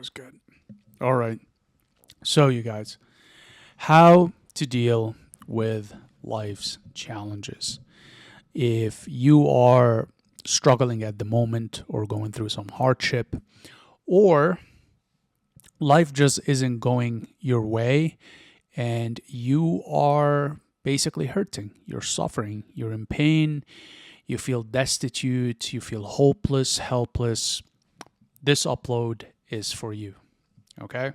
was good. All right. So, you guys, how to deal with life's challenges. If you are struggling at the moment or going through some hardship, or life just isn't going your way and you are basically hurting, you're suffering, you're in pain, you feel destitute, you feel hopeless, helpless, this upload is for you. Okay?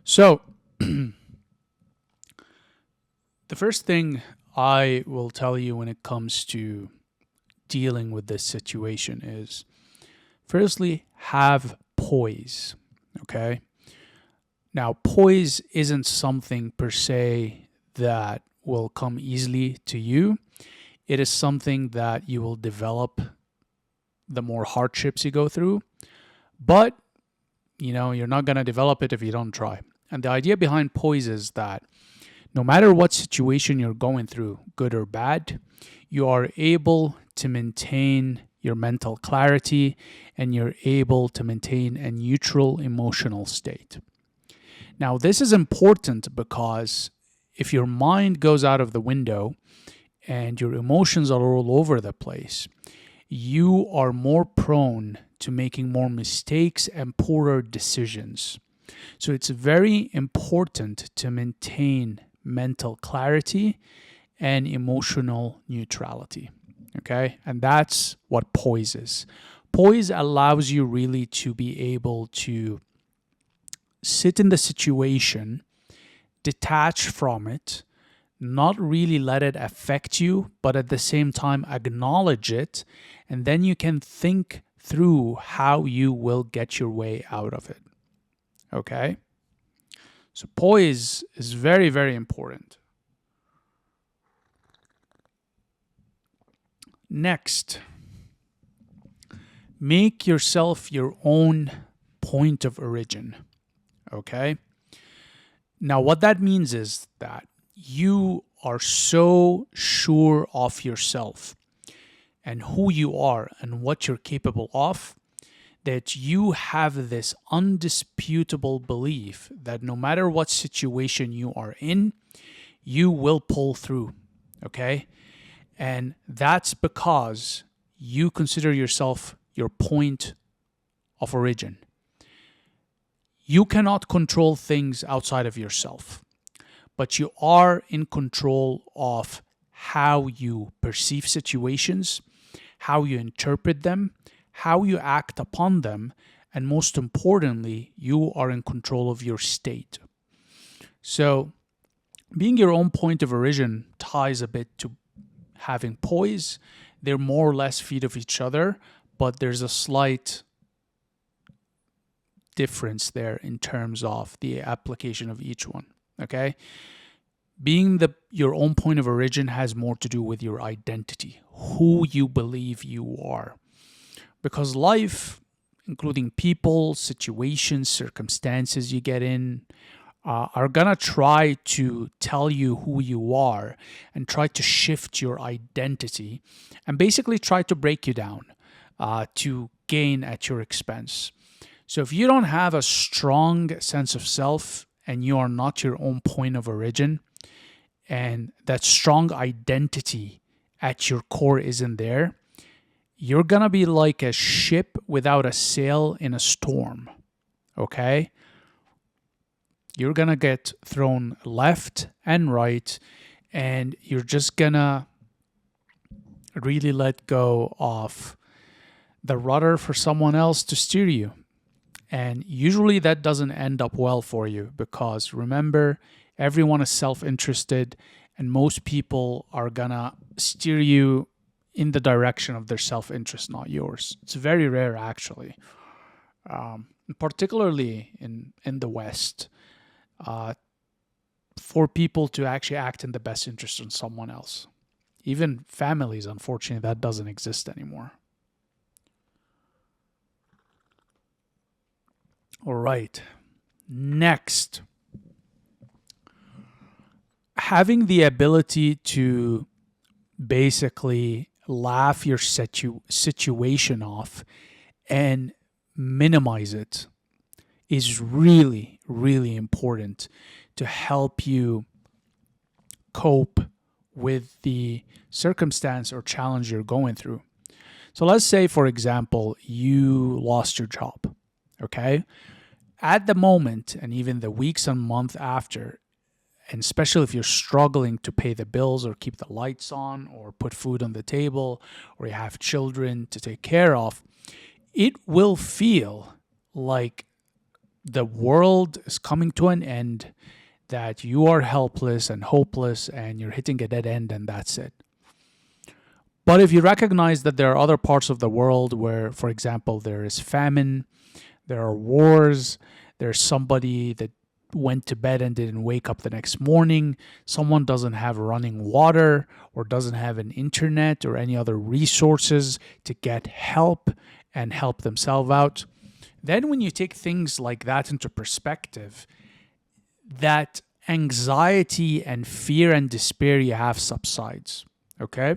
So, the first thing I will tell you when it comes to dealing with this situation is firstly, have poise. Okay? Now, poise isn't something per se that will come easily to you. It is something that you will develop the more hardships you go through. But, you're not going to develop it if you don't try. And the idea behind poise is that no matter what situation you're going through, good or bad, you are able to maintain your mental clarity and you're able to maintain a neutral emotional state. Now, this is important because if your mind goes out of the window and your emotions are all over the place, you are more prone to making more mistakes and poorer decisions. So it's very important to maintain mental clarity and emotional neutrality. Okay? And that's what poise is. Poise allows you really to be able to sit in the situation, detach from it, not really let it affect you, but at the same time acknowledge it, and then you can think through how you will get your way out of it. Okay? So poise is very, very important. Next, make yourself your own point of origin. Okay? Now, what that means is that you are so sure of yourself and who you are and what you're capable of that you have this undisputable belief that no matter what situation you are in, you will pull through. Okay? And that's because you consider yourself your point of origin. You cannot control things outside of yourself, but you are in control of how you perceive situations, how you interpret them, how you act upon them, and most importantly, you are in control of your state. So, being your own point of origin ties a bit to having poise. They're more or less feet of each other, but there's a slight difference there in terms of the application of each one. Okay? Being your own point of origin has more to do with your identity, who you believe you are. Because life, including people, situations, circumstances you get in, are going to try to tell you who you are and try to shift your identity and basically try to break you down to gain at your expense. So if you don't have a strong sense of self and you are not your own point of origin, and that strong identity at your core isn't there, you're going to be like a ship without a sail in a storm. Okay? You're going to get thrown left and right, and you're just going to really let go of the rudder for someone else to steer you. And usually that doesn't end up well for you because remember, everyone is self-interested and most people are going to steer you in the direction of their self-interest, not yours. It's very rare, actually. Particularly in the West, for people to actually act in the best interest of someone else. Even families, unfortunately, that doesn't exist anymore. All right. Next, having the ability to basically laugh your situation off and minimize it is really, really important to help you cope with the circumstance or challenge you're going through. So let's say, for example, you lost your job, okay? At the moment, and even the weeks and month after, and especially if you're struggling to pay the bills or keep the lights on or put food on the table or you have children to take care of, it will feel like the world is coming to an end, that you are helpless and hopeless and you're hitting a dead end and that's it. But if you recognize that there are other parts of the world where, for example, there is famine, there are wars, there's somebody that went to bed and didn't wake up the next morning, someone doesn't have running water or doesn't have an internet or any other resources to get help and help themselves out, then when you take things like that into perspective, that anxiety and fear and despair you have subsides, okay?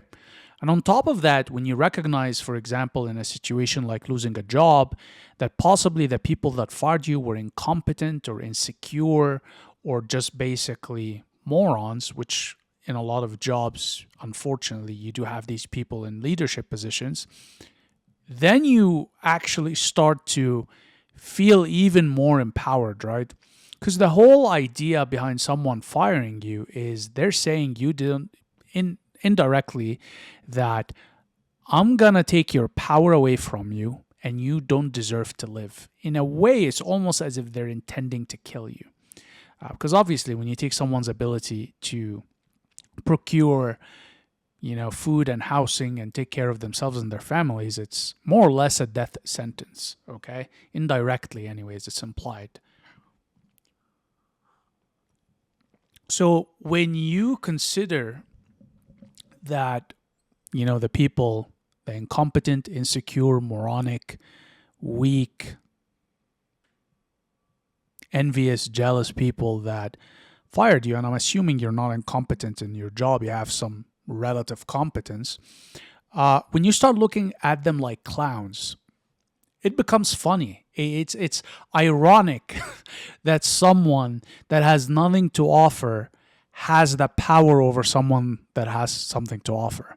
And on top of that, when you recognize, for example, in a situation like losing a job, that possibly the people that fired you were incompetent or insecure or just basically morons, which in a lot of jobs, unfortunately, you do have these people in leadership positions, then you actually start to feel even more empowered, right? Because the whole idea behind someone firing you is they're saying you didn't, indirectly, that I'm gonna take your power away from you and you don't deserve to live. In a way, it's almost as if they're intending to kill you. Because obviously, when you take someone's ability to procure, food and housing and take care of themselves and their families, it's more or less a death sentence, okay? Indirectly, anyways, it's implied. So when you consider that, the people, the incompetent, insecure, moronic, weak, envious, jealous people that fired you, and I'm assuming you're not incompetent in your job, you have some relative competence, when you start looking at them like clowns, it becomes funny. It's ironic that someone that has nothing to offer has the power over someone that has something to offer.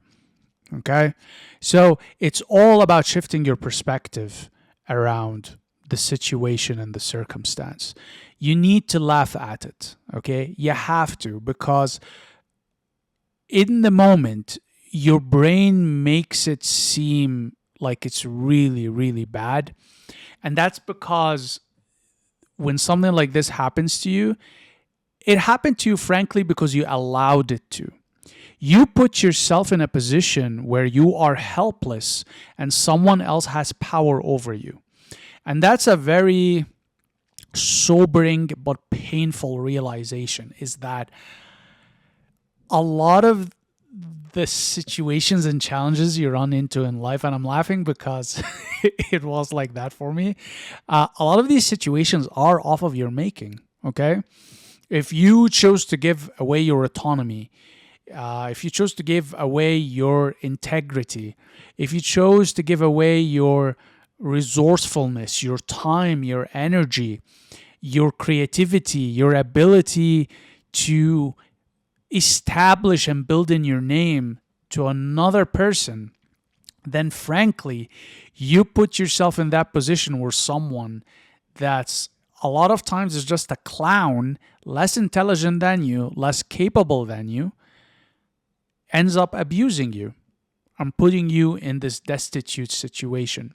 Okay? So it's all about shifting your perspective around the situation and the circumstance. You need to laugh at it. Okay? You have to, because in the moment, your brain makes it seem like it's really, really bad. And that's because when something like this happens to you, it happened to you, frankly, because you allowed it to. You put yourself in a position where you are helpless and someone else has power over you. And that's a very sobering but painful realization, is that a lot of the situations and challenges you run into in life, and I'm laughing because it was like that for me, a lot of these situations are off of your making, okay? If you chose to give away your autonomy, if you chose to give away your integrity, if you chose to give away your resourcefulness, your time, your energy, your creativity, your ability to establish and build in your name to another person, then frankly, you put yourself in that position where someone that's a lot of times is just a clown, less intelligent than you, less capable than you, ends up abusing you and putting you in this destitute situation.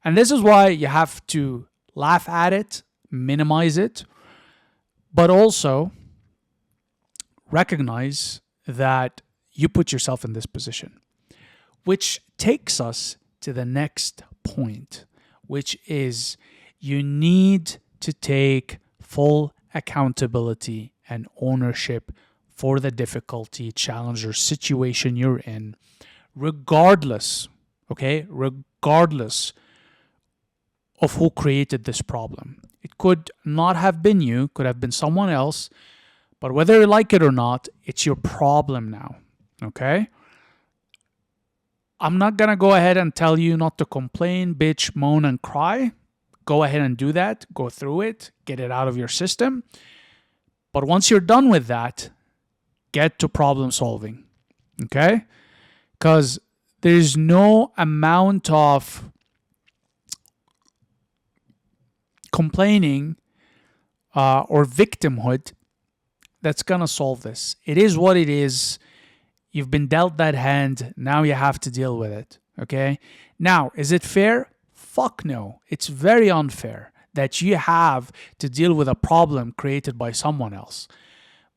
And this is why you have to laugh at it, minimize it, but also recognize that you put yourself in this position. Which takes us to the next point, which is you need to take full accountability and ownership for the difficulty, challenge, or situation you're in, regardless of who created this problem. It could not have been you, could have been someone else, but whether you like it or not, it's your problem now, okay? I'm not going to go ahead and tell you not to complain, bitch, moan, and cry, go ahead and do that. Go through it, get it out of your system. But once you're done with that, get to problem solving. Okay? Because there's no amount of complaining or victimhood that's going to solve this. It is what it is. You've been dealt that hand. Now you have to deal with it. Okay? Now, is it fair? Fuck no. It's very unfair that you have to deal with a problem created by someone else.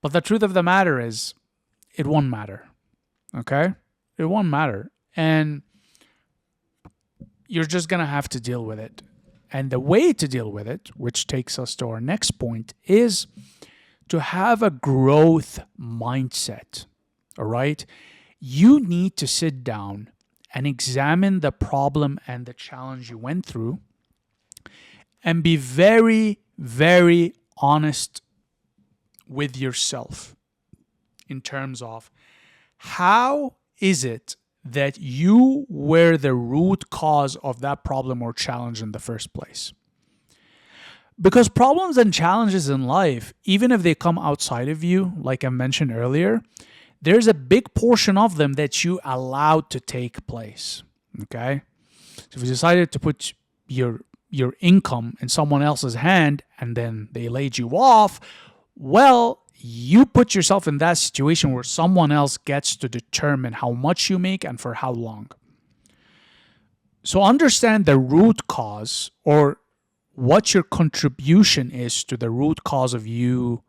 But the truth of the matter is, it won't matter. Okay? It won't matter. And you're just going to have to deal with it. And the way to deal with it, which takes us to our next point, is to have a growth mindset. All right? You need to sit down and examine the problem and the challenge you went through and be very, very honest with yourself in terms of how is it that you were the root cause of that problem or challenge in the first place. Because problems and challenges in life, even if they come outside of you, like I mentioned earlier, there's a big portion of them that you allowed to take place. Okay? So if you decided to put your income in someone else's hand and then they laid you off, well, you put yourself in that situation where someone else gets to determine how much you make and for how long. So understand the root cause, or what your contribution is to the root cause of you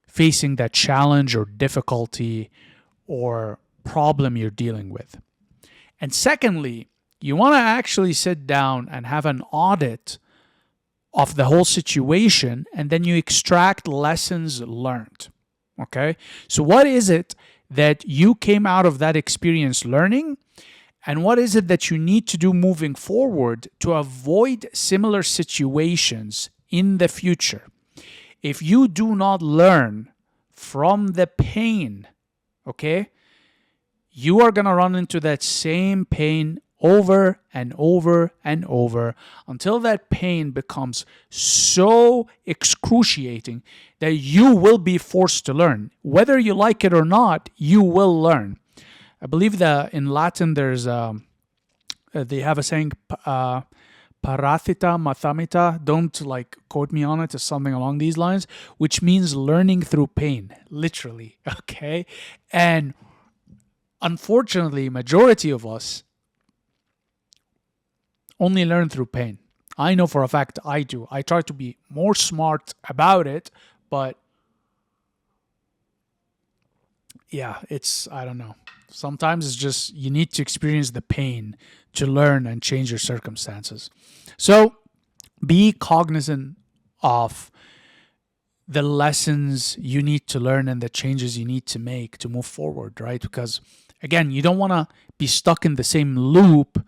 facing that challenge or difficulty or problem you're dealing with. And secondly, you want to actually sit down and have an audit of the whole situation, and then you extract lessons learned. Okay? So what is it that you came out of that experience learning? And what is it that you need to do moving forward to avoid similar situations in the future? If you do not learn from the pain, okay, you are going to run into that same pain over and over and over until that pain becomes so excruciating that you will be forced to learn. Whether you like it or not, you will learn. I believe that in Latin there's they have a saying, parathita mathamita. Don't quote me on it. It's something along these lines, which means learning through pain, literally. Okay, and unfortunately, majority of us only learn through pain. I know for a fact I do. I try to be more smart about it, but yeah, I don't know. Sometimes it's just you need to experience the pain to learn and change your circumstances. So be cognizant of the lessons you need to learn and the changes you need to make to move forward, right? Because again, you don't want to be stuck in the same loop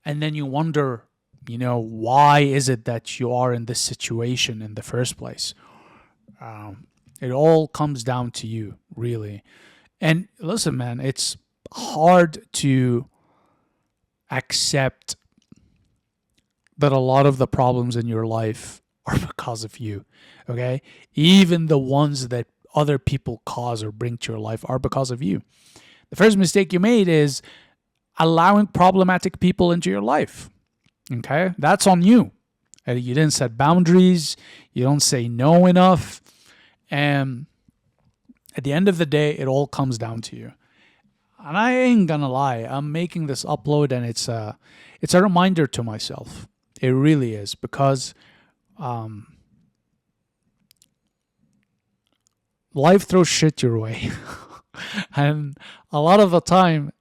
and then you wonder, why is it that you are in this situation in the first place? It all comes down to you, really. And listen, man, it's hard to accept that a lot of the problems in your life are because of you, okay? Even the ones that other people cause or bring to your life are because of you. The first mistake you made is allowing problematic people into your life, okay? That's on you. You didn't set boundaries. You don't say no enough. And at the end of the day, it all comes down to you. And I ain't gonna lie, I'm making this upload and it's a reminder to myself. It really is, because life throws shit your way. And a lot of the time,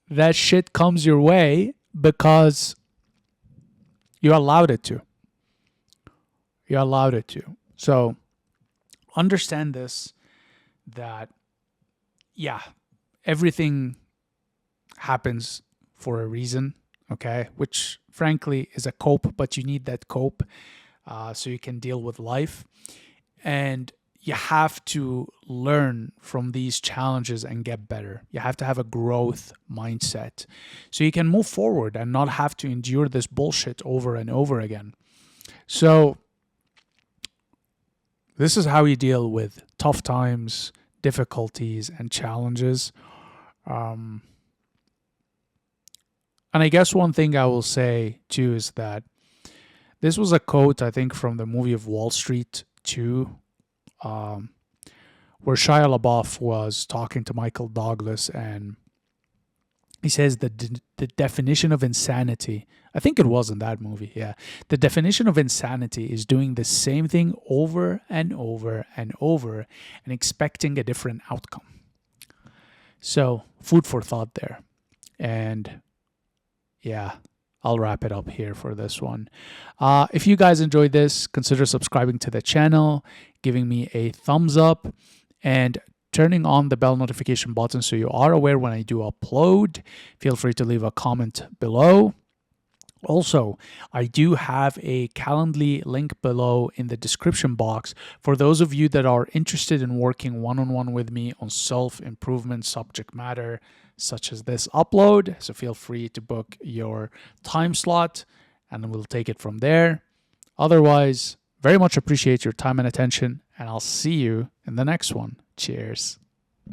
that shit comes your way because you allowed it to. You allowed it to. So understand this, that, yeah, everything happens for a reason, okay? Which, frankly, is a cope, but you need that cope so you can deal with life. And you have to learn from these challenges and get better. You have to have a growth mindset so you can move forward and not have to endure this bullshit over and over again. So this is how you deal with tough times, difficulties, and challenges. Um, and I guess one thing I will say too is that this was a quote, I think, from the movie of Wall Street 2, um, where Shia LaBeouf was talking to Michael Douglas, and he says that the definition of insanity, I think it was in that movie, yeah. The definition of insanity is doing the same thing over and over and over and expecting a different outcome. So, food for thought there. And yeah, I'll wrap it up here for this one. If you guys enjoyed this, consider subscribing to the channel, giving me a thumbs up, and turning on the bell notification button so you are aware when I do upload. Feel free to leave a comment below. Also, I do have a Calendly link below in the description box for those of you that are interested in working one-on-one with me on self-improvement subject matter such as this upload. So feel free to book your time slot and we'll take it from there. Otherwise, very much appreciate your time and attention, and I'll see you in the next one. Cheers.